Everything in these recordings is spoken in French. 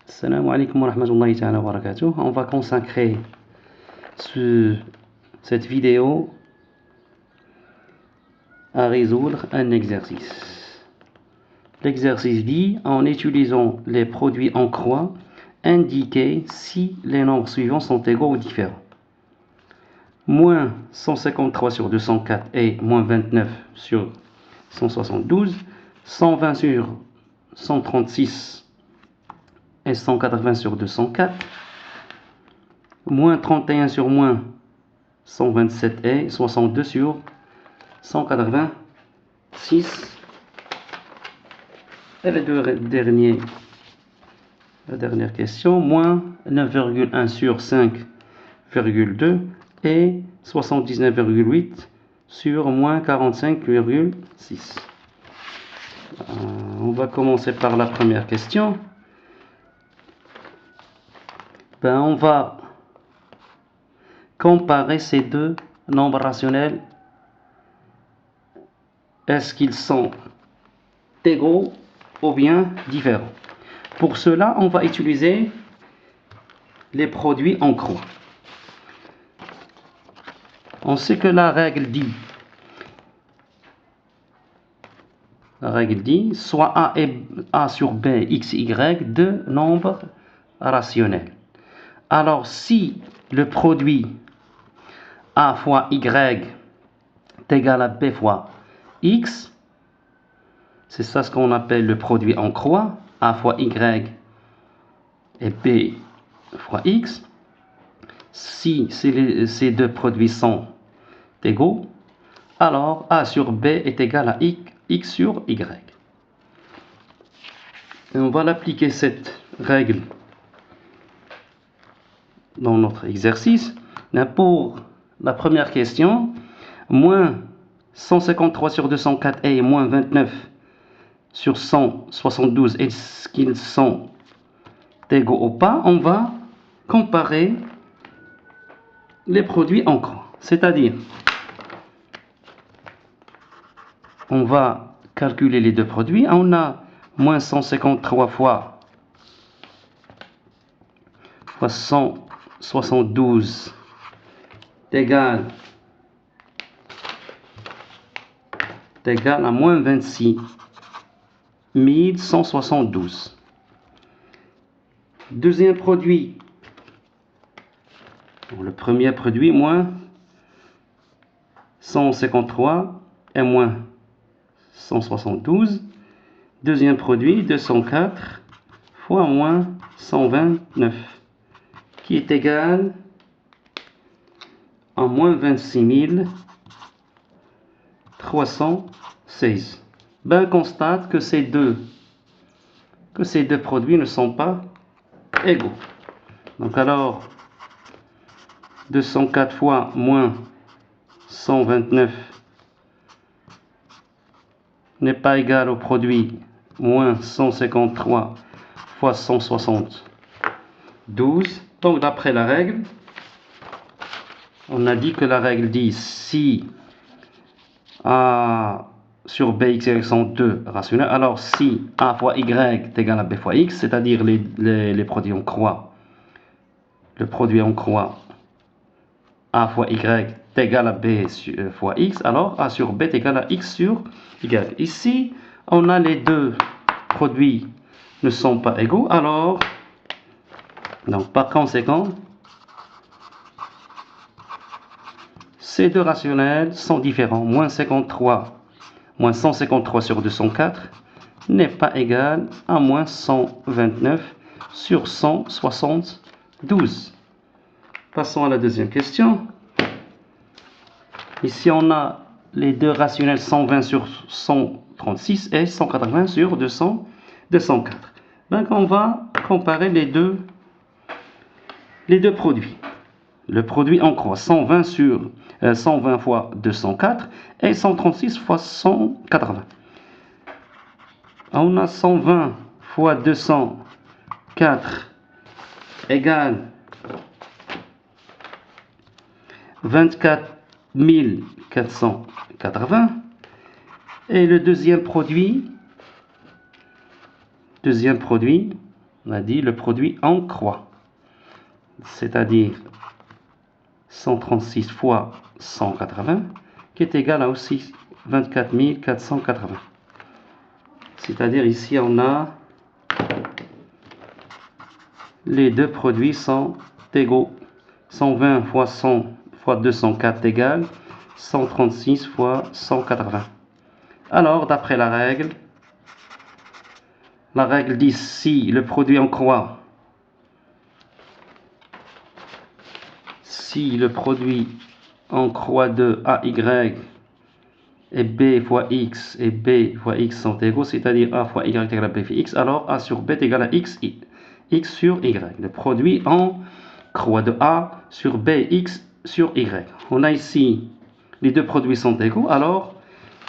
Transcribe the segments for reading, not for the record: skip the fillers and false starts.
Assalamu alaikum wa rahmatullahi ta'ala wa barakatuh. On va consacrer cette vidéo à résoudre un exercice. L'exercice dit, en utilisant les produits en croix, indiquez si les nombres suivants sont égaux ou différents. Moins 153 sur 204 et moins 29 sur 172, 120 sur 136 et 180 sur 204, moins 31 sur moins 127 et 62 sur 186. Et la dernière question, moins 9,1 sur 5,2 et 79,8 sur moins 45,6. On va commencer par la première question. On va comparer ces deux nombres rationnels. Est-ce qu'ils sont égaux ou bien différents? Pour cela, on va utiliser les produits en croix. On sait que la règle dit soit A sur B, X, Y, deux nombres rationnels. Alors, si le produit A fois Y est égal à B fois X, c'est ça ce qu'on appelle le produit en croix, A fois Y et B fois X. Si ces deux produits sont égaux, alors A sur B est égal à X sur Y. Et on va l'appliquer cette règle dans notre exercice. Pour la première question, moins 153 sur 204 et moins 29 sur 172, est-ce qu'ils sont égaux ou pas? On va comparer les produits en croix. C'est-à-dire, on va calculer les deux produits. On a moins 153 fois 172 égale à moins 26 172. Deuxième produit, le premier produit, moins 153 et moins 172. Deuxième produit, 204 fois moins 129, qui est égal à moins 26 316. Constate que ces deux produits ne sont pas égaux. Donc alors, 204 fois moins 129 n'est pas égal au produit moins 153 fois 172. Donc d'après la règle, on a dit que la règle dit si A sur B, X, Y sont deux rationnels, alors si A fois Y est égal à B fois X, c'est-à-dire les produits en croix, le produit en croix A fois Y est égal à B fois X, alors A sur B est égal à X sur Y. Ici, on a les deux produits ne sont pas égaux, alors, donc par conséquent, ces deux rationnels sont différents. Moins 153 sur 204 n'est pas égal à moins 129 sur 172. Passons à la deuxième question. Ici, on a les deux rationnels 120 sur 136 et 180 sur 204. Donc, on va comparer les deux produits. Le produit en croix, 120 fois 204 et 136 fois 180. On a 120 fois 204 égale 24 480. Et le deuxième produit, On a dit le produit en croix, c'est-à-dire 136 fois 180, qui est égal à aussi 24 480. C'est-à-dire ici on a les deux produits sont égaux. 120 fois 100 fois 204 égale 136 fois 180. Alors, d'après la règle dit si le produit en croix, de AY et B fois X et B fois X sont égaux, c'est-à-dire A fois Y égale à B fois X, alors A sur B est égal à X sur Y. Le produit en croix de A sur B, X sur Y. On a ici, les deux produits sont égaux, alors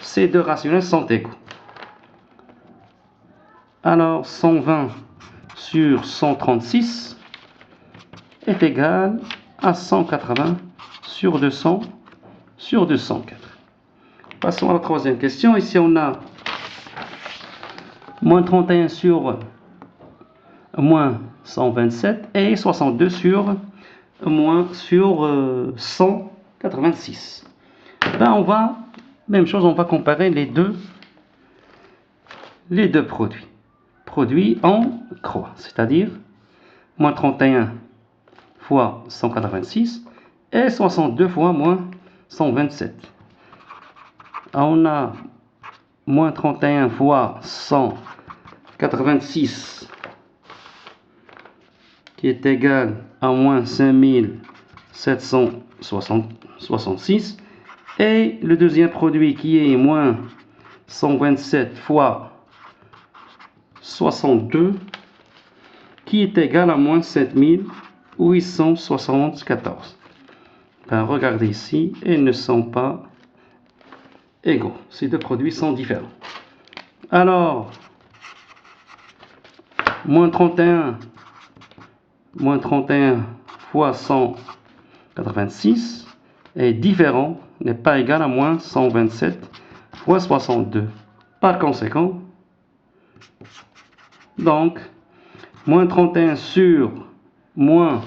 ces deux rationnels sont égaux. Alors 120 sur 136 est égal à 180 sur 200 sur 204. Passons à la troisième question. Ici on a moins 31 sur moins 127 et 62 sur 186. Ben on va, même chose, on va comparer les deux produits en croix, c'est-à-dire moins 31 fois 186 et 62 fois moins 127. On a moins 31 fois 186 qui est égal à moins 5766, et le deuxième produit qui est moins 127 fois 62 qui est égal à moins 7874. Ben, regardez ici, ils ne sont pas égaux. Ces deux produits sont différents. Alors, moins 31 fois 186 est différent, n'est pas égal à moins 127 fois 62. Par conséquent, donc, moins 31 sur moins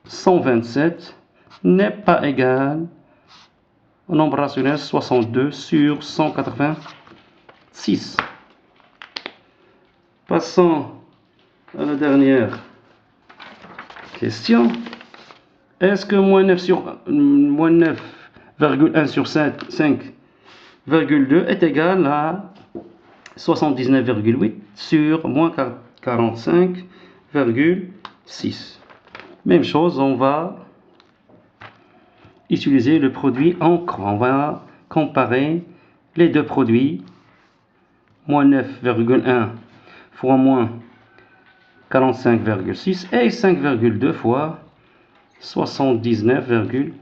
127 n'est pas égal au nombre rationnel 62 sur 186. Passons à la dernière question. Est-ce que moins 9,1 sur 5,2 est égal à 79,8 sur moins 45,6? Même chose, on va utiliser le produit en croix. On va comparer les deux produits. Moins 9,1 fois moins 45,6 et 5,2 fois 79,8.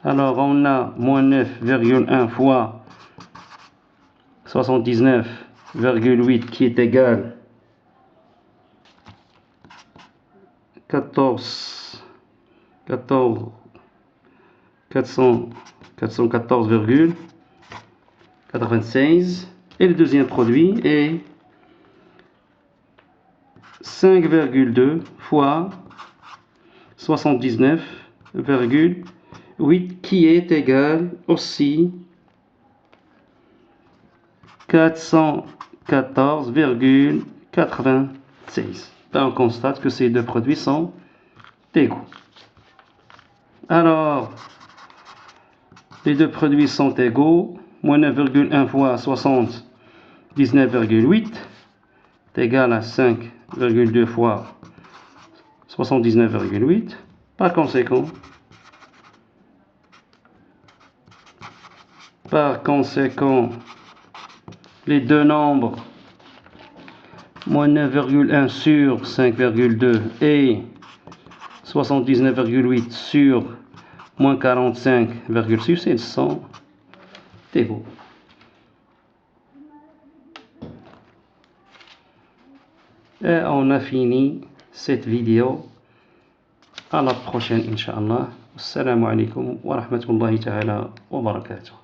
Alors on a moins 9,1 fois 79,8 qui est égal 414,96, et le deuxième produit est 5,2 fois 79,8 qui est égal aussi 414,96. On constate que ces deux produits sont égaux. Alors, les deux produits sont égaux. Moins 9,1 fois 79,8 est égal à 5,2 fois 79,8. Par conséquent, les deux nombres, moins 9,1 sur 5,2 et 79,8 sur moins 45,6, ils sont égaux. Et on a fini cette vidéo. À la prochaine, Inch'Allah. Assalamu alaikum wa rahmatullahi ta'ala wa barakatuh.